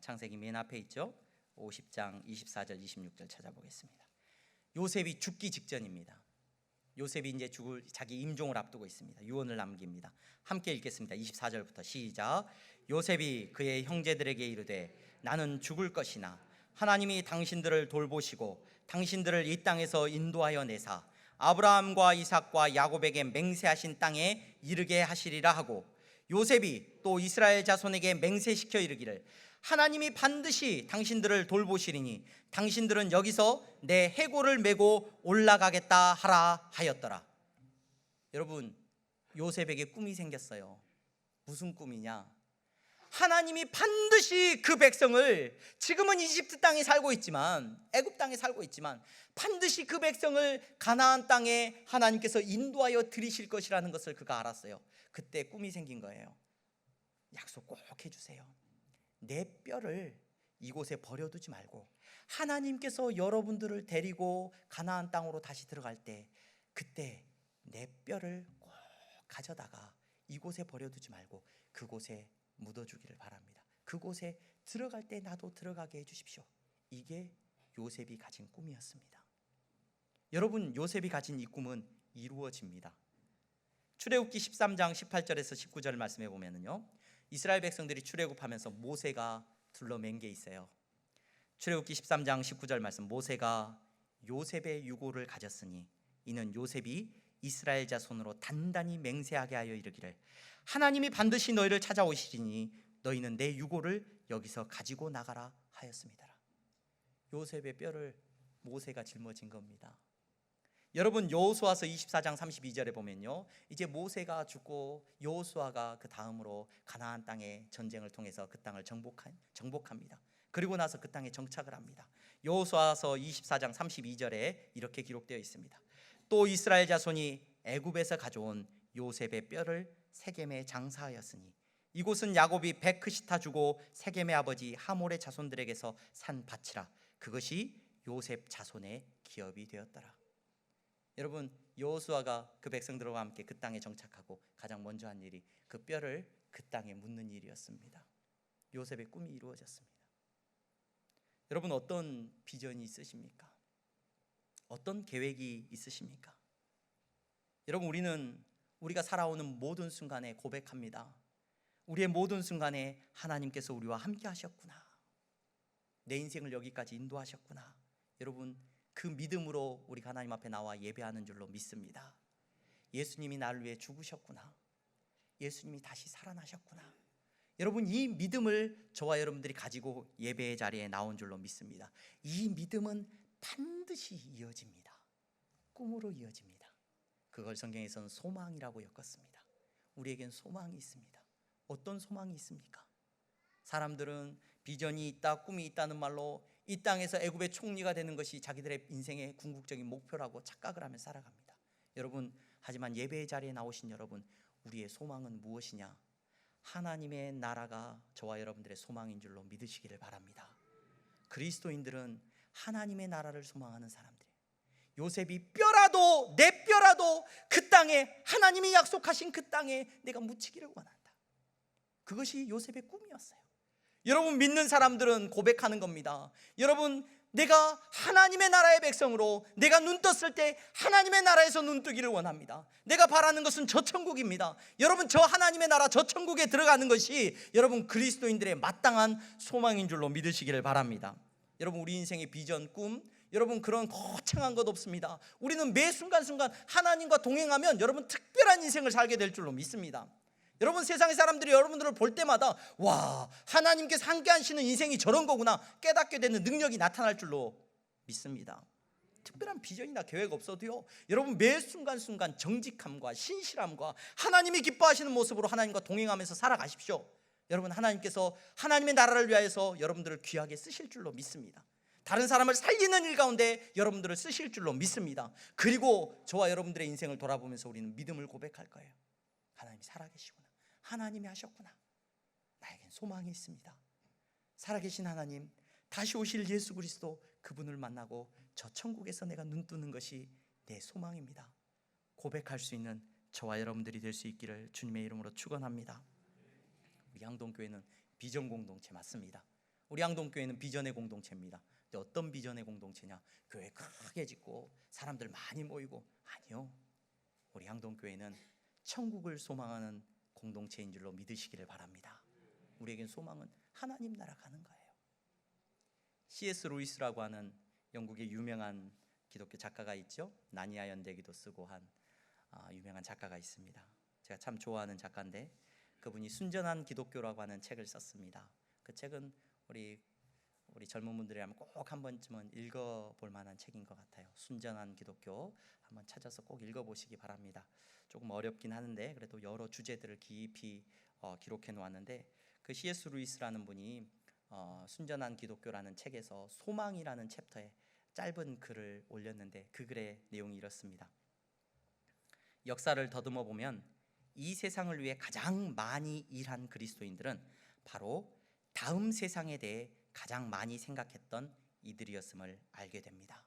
창세기 맨 앞에 있죠. 50장 24절 26절 찾아보겠습니다. 요셉이 죽기 직전입니다. 요셉이 이제 죽을 자기 임종을 앞두고 있습니다. 유언을 남깁니다. 함께 읽겠습니다. 24절부터 시작. 요셉이 그의 형제들에게 이르되 나는 죽을 것이나 하나님이 당신들을 돌보시고 당신들을 이 땅에서 인도하여 내사 아브라함과 이삭과 야곱에게 맹세하신 땅에 이르게 하시리라 하고 요셉이 또 이스라엘 자손에게 맹세시켜 이르기를 하나님이 반드시 당신들을 돌보시리니 당신들은 여기서 내 해골을 메고 올라가겠다 하라 하였더라. 여러분, 요셉에게 꿈이 생겼어요. 무슨 꿈이냐? 하나님이 반드시 그 백성을, 지금은 이집트 땅에 살고 있지만, 애굽 땅에 살고 있지만, 반드시 그 백성을 가나안 땅에 하나님께서 인도하여 들이실 것이라는 것을 그가 알았어요. 그때 꿈이 생긴 거예요. 약속 꼭 해주세요. 내 뼈를 이곳에 버려두지 말고 하나님께서 여러분들을 데리고 가나안 땅으로 다시 들어갈 때 그때 내 뼈를 꼭 가져다가 이곳에 버려두지 말고 그곳에 묻어주기를 바랍니다. 그곳에 들어갈 때 나도 들어가게 해주십시오. 이게 요셉이 가진 꿈이었습니다. 여러분, 요셉이 가진 이 꿈은 이루어집니다. 출애굽기 13장 18절에서 19절 말씀해 보면은요, 이스라엘 백성들이 출애굽하면서 모세가 둘러맨 게 있어요. 출애굽기 13장 19절 말씀, 모세가 요셉의 유고를 가졌으니 이는 요셉이 이스라엘 자손으로 단단히 맹세하게 하여 이르기를 하나님이 반드시 너희를 찾아오시리니 너희는 내 유고를 여기서 가지고 나가라 하였습니다. 요셉의 뼈를 모세가 짊어진 겁니다. 여러분, 여호수아서 24장 32절에 보면요, 이제 모세가 죽고 여호수아가 그 다음으로 가나안 땅에 전쟁을 통해서 그 땅을 정복합니다. 그리고 나서 그 땅에 정착을 합니다. 여호수아서 24장 32절에 이렇게 기록되어 있습니다. 또 이스라엘 자손이 애굽에서 가져온 요셉의 뼈를 세겜에 장사하였으니 이곳은 야곱이 베크시타 주고 세겜의 아버지 하몰의 자손들에게서 산 밭이라 그것이 요셉 자손의 기업이 되었더라. 여러분, 여호수아가 그 백성들과 함께 그 땅에 정착하고 가장 먼저 한 일이 그 뼈를 그 땅에 묻는 일이었습니다. 요셉의 꿈이 이루어졌습니다. 여러분, 어떤 비전이 있으십니까? 어떤 계획이 있으십니까? 여러분, 우리가 살아오는 모든 순간에 고백합니다. 우리의 모든 순간에 하나님께서 우리와 함께 하셨구나. 내 인생을 여기까지 인도하셨구나. 여러분, 그 믿음으로 우리가 하나님 앞에 나와 예배하는 줄로 믿습니다. 예수님이 나를 위해 죽으셨구나. 예수님이 다시 살아나셨구나. 여러분, 이 믿음을 저와 여러분들이 가지고 예배의 자리에 나온 줄로 믿습니다. 이 믿음은 반드시 이어집니다. 꿈으로 이어집니다. 그걸 성경에서는 소망이라고 엮었습니다. 우리에겐 소망이 있습니다. 어떤 소망이 있습니까? 사람들은 비전이 있다, 꿈이 있다는 말로 이 땅에서 애굽의 총리가 되는 것이 자기들의 인생의 궁극적인 목표라고 착각을 하며 살아갑니다. 여러분, 하지만 예배의 자리에 나오신 여러분, 우리의 소망은 무엇이냐? 하나님의 나라가 저와 여러분들의 소망인 줄로 믿으시기를 바랍니다. 그리스도인들은 하나님의 나라를 소망하는 사람들이에요. 요셉이 뼈라도, 내 뼈라도 그 땅에, 하나님이 약속하신 그 땅에 내가 묻히기를 원한다. 그것이 요셉의 꿈이었어요. 여러분, 믿는 사람들은 고백하는 겁니다. 여러분, 내가 하나님의 나라의 백성으로 내가 눈 떴을 때 하나님의 나라에서 눈 뜨기를 원합니다. 내가 바라는 것은 저 천국입니다. 여러분, 저 하나님의 나라, 저 천국에 들어가는 것이 여러분 그리스도인들의 마땅한 소망인 줄로 믿으시기를 바랍니다. 여러분, 우리 인생의 비전, 꿈, 여러분 그런 거창한 것 없습니다. 우리는 매 순간순간 하나님과 동행하면 여러분 특별한 인생을 살게 될 줄로 믿습니다. 여러분, 세상의 사람들이 여러분들을 볼 때마다 와, 하나님께서 함께 하시는 인생이 저런 거구나 깨닫게 되는 능력이 나타날 줄로 믿습니다. 특별한 비전이나 계획 없어도요, 여러분 매 순간순간 정직함과 신실함과 하나님이 기뻐하시는 모습으로 하나님과 동행하면서 살아가십시오. 여러분, 하나님께서 하나님의 나라를 위하여서 여러분들을 귀하게 쓰실 줄로 믿습니다. 다른 사람을 살리는 일 가운데 여러분들을 쓰실 줄로 믿습니다. 그리고 저와 여러분들의 인생을 돌아보면서 우리는 믿음을 고백할 거예요. 하나님이 살아계시구나. 하나님이 하셨구나. 나에겐 소망이 있습니다. 살아계신 하나님, 다시 오실 예수 그리스도, 그분을 만나고 저 천국에서 내가 눈 뜨는 것이 내 소망입니다. 고백할 수 있는 저와 여러분들이 될 수 있기를 주님의 이름으로 축원합니다. 우리 향동교회는 비전 공동체 맞습니다. 우리 향동교회는 비전의 공동체입니다. 근데 어떤 비전의 공동체냐? 교회 크게 짓고 사람들 많이 모이고, 아니요. 우리 향동교회는 천국을 소망하는 공동체인 줄로 믿으시기를 바랍니다. 우리에겐 소망은 하나님 나라 가는 거예요. C.S. 루이스라고 하는 영국의 유명한 기독교 작가가 있죠. 나니아 연대기도 쓰고 한 유명한 작가가 있습니다. 제가 참 좋아하는 작가인데 그분이 순전한 기독교라고 하는 책을 썼습니다. 그 책은 우리 젊은 분들이라면 꼭 한 번쯤은 읽어볼 만한 책인 것 같아요. 순전한 기독교 한번 찾아서 꼭 읽어보시기 바랍니다. 조금 어렵긴 하는데 그래도 여러 주제들을 깊이 기록해 놓았는데, 그 C.S. 루이스라는 분이 순전한 기독교라는 책에서 소망이라는 챕터에 짧은 글을 올렸는데, 그 글의 내용이 이렇습니다. 역사를 더듬어 보면 이 세상을 위해 가장 많이 일한 그리스도인들은 바로 다음 세상에 대해 가장 많이 생각했던 이들이었음을 알게 됩니다.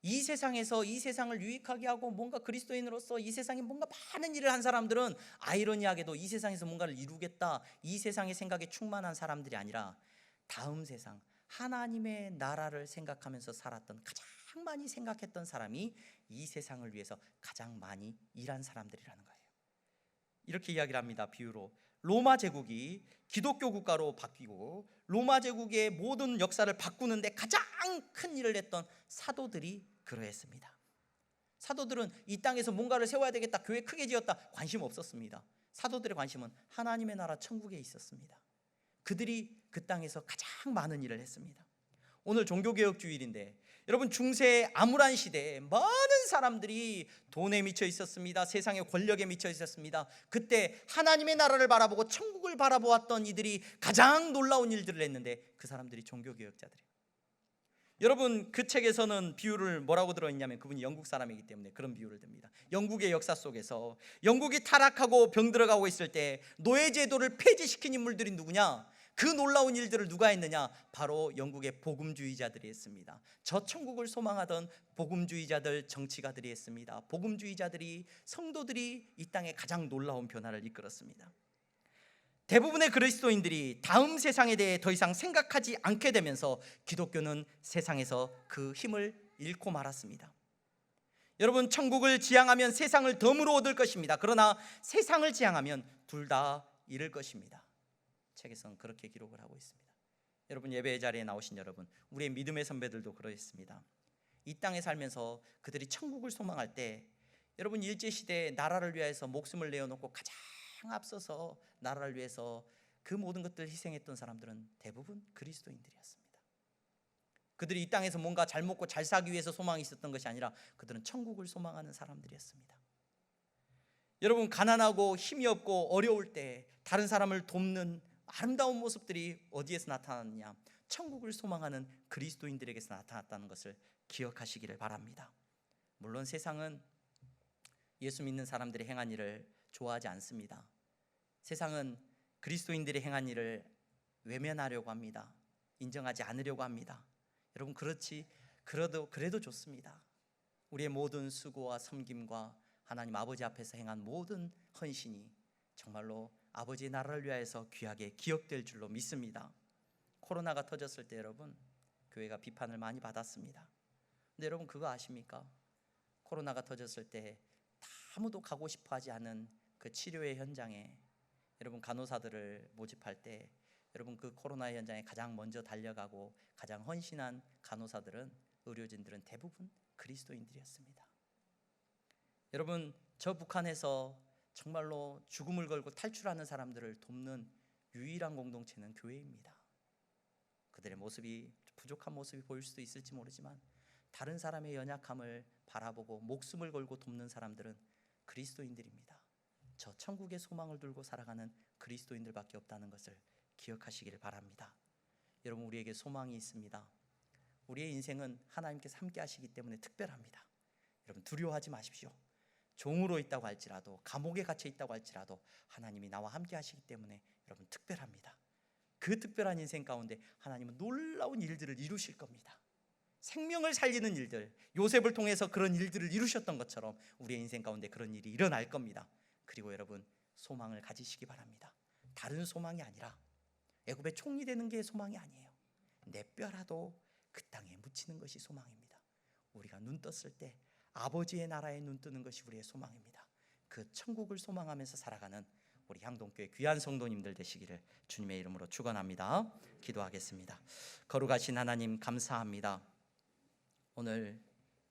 이 세상에서 이 세상을 유익하게 하고 뭔가 그리스도인으로서 이 세상에 뭔가 많은 일을 한 사람들은 아이러니하게도 이 세상에서 뭔가를 이루겠다, 이 세상의 생각에 충만한 사람들이 아니라 다음 세상 하나님의 나라를 생각하면서 살았던, 가장 많이 생각했던 사람이 이 세상을 위해서 가장 많이 일한 사람들이라는 거예요. 이렇게 이야기를 합니다. 비유로 로마 제국이 기독교 국가로 바뀌고 로마 제국의 모든 역사를 바꾸는데 가장 큰 일을 했던 사도들이 그러했습니다. 사도들은 이 땅에서 뭔가를 세워야 되겠다, 교회 크게 지었다, 관심 없었습니다. 사도들의 관심은 하나님의 나라 천국에 있었습니다. 그들이 그 땅에서 가장 많은 일을 했습니다. 오늘 종교개혁주일인데 여러분, 중세의 암울한 시대에 많은 사람들이 돈에 미쳐 있었습니다. 세상의 권력에 미쳐 있었습니다. 그때 하나님의 나라를 바라보고 천국을 바라보았던 이들이 가장 놀라운 일들을 했는데, 그 사람들이 종교개혁자들이에요. 여러분, 그 책에서는 비유를 뭐라고 들어있냐면, 그분이 영국 사람이기 때문에 그런 비유를 듭니다. 영국의 역사 속에서 영국이 타락하고 병들어가고 있을 때 노예제도를 폐지시킨 인물들이 누구냐? 그 놀라운 일들을 누가 했느냐? 바로 영국의 복음주의자들이 했습니다. 저 천국을 소망하던 복음주의자들, 정치가들이 했습니다. 복음주의자들이, 성도들이 이 땅에 가장 놀라운 변화를 이끌었습니다. 대부분의 그리스도인들이 다음 세상에 대해 더 이상 생각하지 않게 되면서 기독교는 세상에서 그 힘을 잃고 말았습니다. 여러분, 천국을 지향하면 세상을 덤으로 얻을 것입니다. 그러나 세상을 지향하면 둘 다 잃을 것입니다. 책에서는 그렇게 기록을 하고 있습니다. 여러분, 예배 자리에 나오신 여러분, 우리의 믿음의 선배들도 그러했습니다. 이 땅에 살면서 그들이 천국을 소망할 때, 여러분, 일제시대에 나라를 위해서 목숨을 내어놓고 가장 앞서서 나라를 위해서 그 모든 것들을 희생했던 사람들은 대부분 그리스도인들이었습니다. 그들이 이 땅에서 뭔가 잘 먹고 잘 살기 위해서 소망이 있었던 것이 아니라 그들은 천국을 소망하는 사람들이었습니다. 여러분, 가난하고 힘이 없고 어려울 때 다른 사람을 돕는 아름다운 모습들이 어디에서 나타났느냐? 천국을 소망하는 그리스도인들에게서 나타났다는 것을 기억하시기를 바랍니다. 물론 세상은 예수 믿는 사람들이 행한 일을 좋아하지 않습니다. 세상은 그리스도인들이 행한 일을 외면하려고 합니다. 인정하지 않으려고 합니다. 여러분, 그래도 좋습니다. 우리의 모든 수고와 섬김과 하나님 아버지 앞에서 행한 모든 헌신이 정말로 아버지의 나라를 위하여서 귀하게 기억될 줄로 믿습니다. 코로나가 터졌을 때 여러분, 교회가 비판을 많이 받았습니다. 근데 여러분, 그거 아십니까? 코로나가 터졌을 때 아무도 가고 싶어 하지 않은 그 치료의 현장에 여러분, 간호사들을 모집할 때 여러분, 그 코로나의 현장에 가장 먼저 달려가고 가장 헌신한 간호사들은, 의료진들은 대부분 그리스도인들이었습니다. 여러분, 저 북한에서 정말로 죽음을 걸고 탈출하는 사람들을 돕는 유일한 공동체는 교회입니다. 그들의 모습이 부족한 모습이 보일 수도 있을지 모르지만 다른 사람의 연약함을 바라보고 목숨을 걸고 돕는 사람들은 그리스도인들입니다. 저 천국의 소망을 들고 살아가는 그리스도인들밖에 없다는 것을 기억하시기를 바랍니다. 여러분, 우리에게 소망이 있습니다. 우리의 인생은 하나님께서 함께 하시기 때문에 특별합니다. 여러분, 두려워하지 마십시오. 종으로 있다고 할지라도, 감옥에 갇혀 있다고 할지라도 하나님이 나와 함께 하시기 때문에 여러분, 특별합니다. 그 특별한 인생 가운데 하나님은 놀라운 일들을 이루실 겁니다. 생명을 살리는 일들, 요셉을 통해서 그런 일들을 이루셨던 것처럼 우리의 인생 가운데 그런 일이 일어날 겁니다. 그리고 여러분, 소망을 가지시기 바랍니다. 다른 소망이 아니라 애굽의 총리 되는 게 소망이 아니에요. 내 뼈라도 그 땅에 묻히는 것이 소망입니다. 우리가 눈 떴을 때 아버지의 나라에 눈 뜨는 것이 우리의 소망입니다. 그 천국을 소망하면서 살아가는 우리 향동교회 귀한 성도님들 되시기를 주님의 이름으로 축원합니다. 기도하겠습니다. 거룩하신 하나님, 감사합니다. 오늘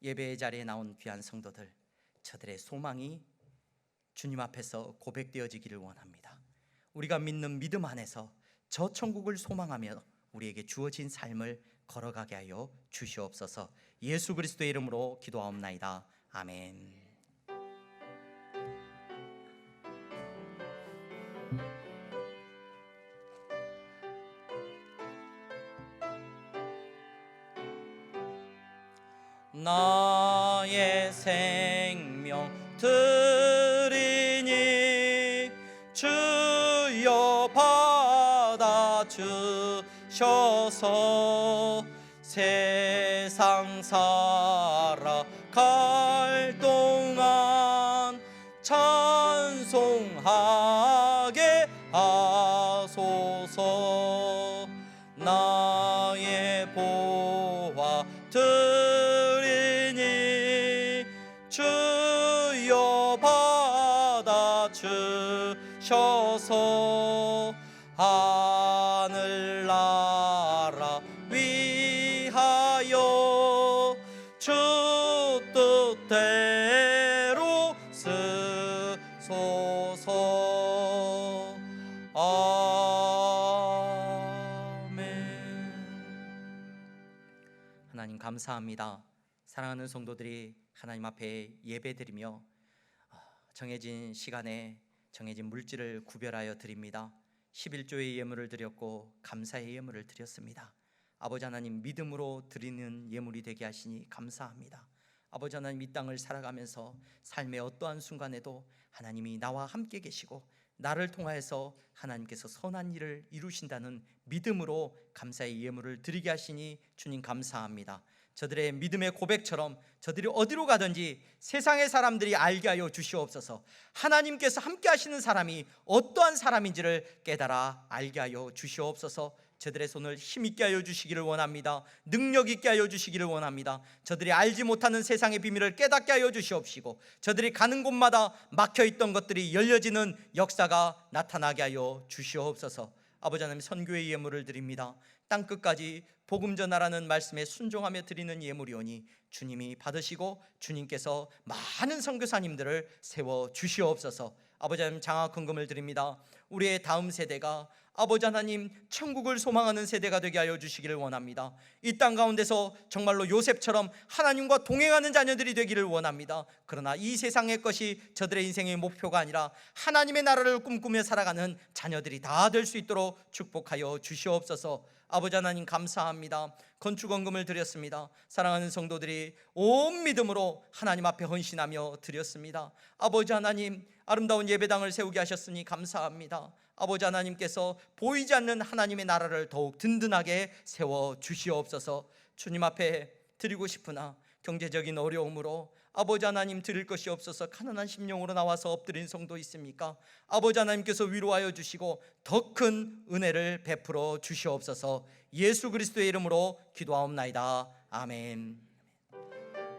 예배의 자리에 나온 귀한 성도들, 저들의 소망이 주님 앞에서 고백되어지기를 원합니다. 우리가 믿는 믿음 안에서 저 천국을 소망하며 우리에게 주어진 삶을 걸어가게 하여 주시옵소서. 예수 그리스도의 이름으로 기도하옵나이다. 아멘. 나의 생명 드리니 주여 받아 주셔서 세상 살아갈 동안 찬송하게 하소서. 나의 보화 드리니 주여 받아 주셔서 하늘나라 위하여 주 뜻대로 쓰소서. 하나님 감사합니다. 사랑하는 성도들이 하나님 앞에 예배드리며 정해진 시간에 정해진 물질을 구별하여 드립니다. 11조의 예물을 드렸고 감사의 예물을 드렸습니다. 아버지 하나님, 믿음으로 드리는 예물이 되게 하시니 감사합니다. 아버지 하나님, 이 땅을 살아가면서 삶의 어떠한 순간에도 하나님이 나와 함께 계시고 나를 통하여서 하나님께서 선한 일을 이루신다는 믿음으로 감사의 예물을 드리게 하시니 주님 감사합니다. 저들의 믿음의 고백처럼 저들이 어디로 가든지 세상의 사람들이 알게 하여 주시옵소서. 하나님께서 함께 하시는 사람이 어떠한 사람인지를 깨달아 알게 하여 주시옵소서. 저들의 손을 힘있게 하여 주시기를 원합니다. 능력 있게 하여 주시기를 원합니다. 저들이 알지 못하는 세상의 비밀을 깨닫게 하여 주시옵시고 저들이 가는 곳마다 막혀있던 것들이 열려지는 역사가 나타나게 하여 주시옵소서. 아버지 하나님, 선교의 예물을 드립니다. 땅끝까지 복음 전하라는 말씀에 순종하며 드리는 예물이오니 주님이 받으시고 주님께서 많은 선교사님들을 세워 주시옵소서. 아버지 하나님, 장학헌금을 드립니다. 우리의 다음 세대가 아버지 하나님 천국을 소망하는 세대가 되게 하여 주시기를 원합니다. 이 땅 가운데서 정말로 요셉처럼 하나님과 동행하는 자녀들이 되기를 원합니다. 그러나 이 세상의 것이 저들의 인생의 목표가 아니라 하나님의 나라를 꿈꾸며 살아가는 자녀들이 다 될 수 있도록 축복하여 주시옵소서. 아버지 하나님 감사합니다. 건축헌금을 드렸습니다. 사랑하는 성도들이 온 믿음으로 하나님 앞에 헌신하며 드렸습니다. 아버지 하나님, 아름다운 예배당을 세우게 하셨으니 감사합니다. 아버지 하나님께서 보이지 않는 하나님의 나라를 더욱 든든하게 세워 주시옵소서. 주님 앞에 드리고 싶으나 경제적인 어려움으로 아버지 하나님 드릴 것이 없어서 가난한 심령으로 나와서 엎드린 성도 있습니까? 아버지 하나님께서 위로하여 주시고 더 큰 은혜를 베풀어 주시옵소서. 예수 그리스도의 이름으로 기도하옵나이다. 아멘.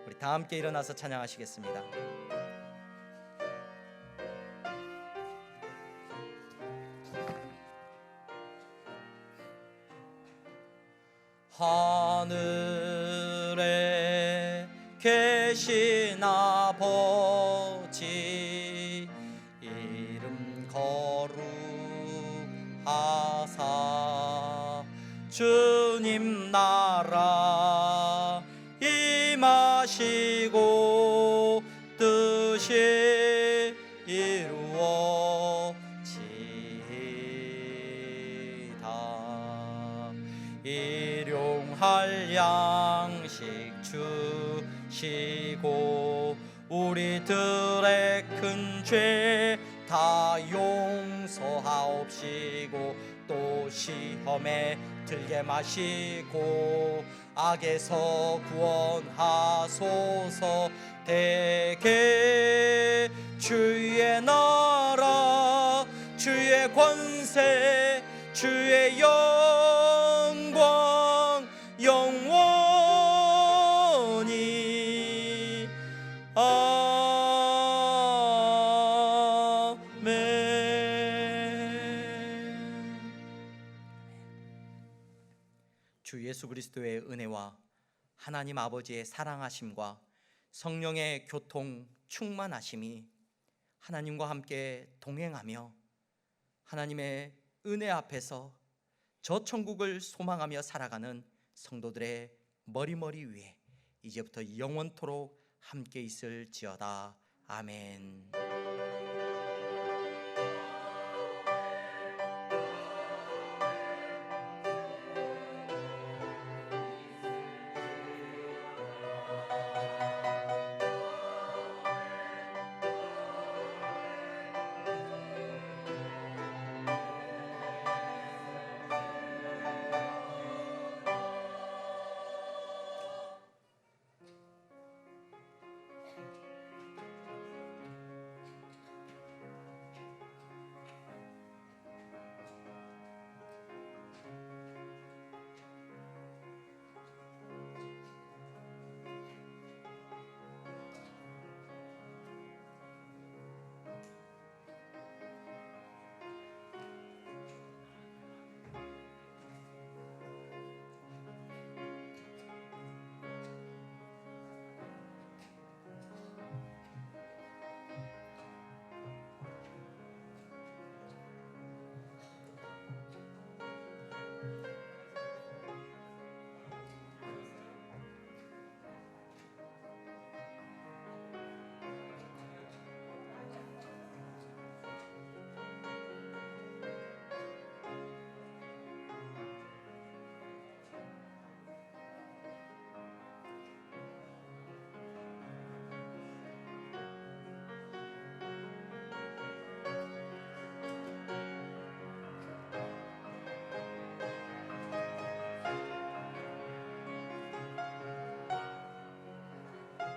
우리 다 함께 일어나서 찬양하시겠습니다. 하늘에 계신 아버지 이름 거룩하사 주님 나라 임하시고 뜻이 이루어지이다. 일용할 양식 주시고 우리들의 큰 죄 다 용서하옵시고 또 시험에 들게 마시고 악에서 구원하소서. 대개 주의 나라 주의 권세 주의 영광 영원히 아멘. 주 예수 그리스도의 은혜와 하나님 아버지의 사랑하심과 성령의 교통 충만하심이 하나님과 함께 동행하며 하나님의 은혜 앞에서 저 천국을 소망하며 살아가는 성도들의 머리 위에 이제부터 영원토록 함께 있을지어다. 아멘.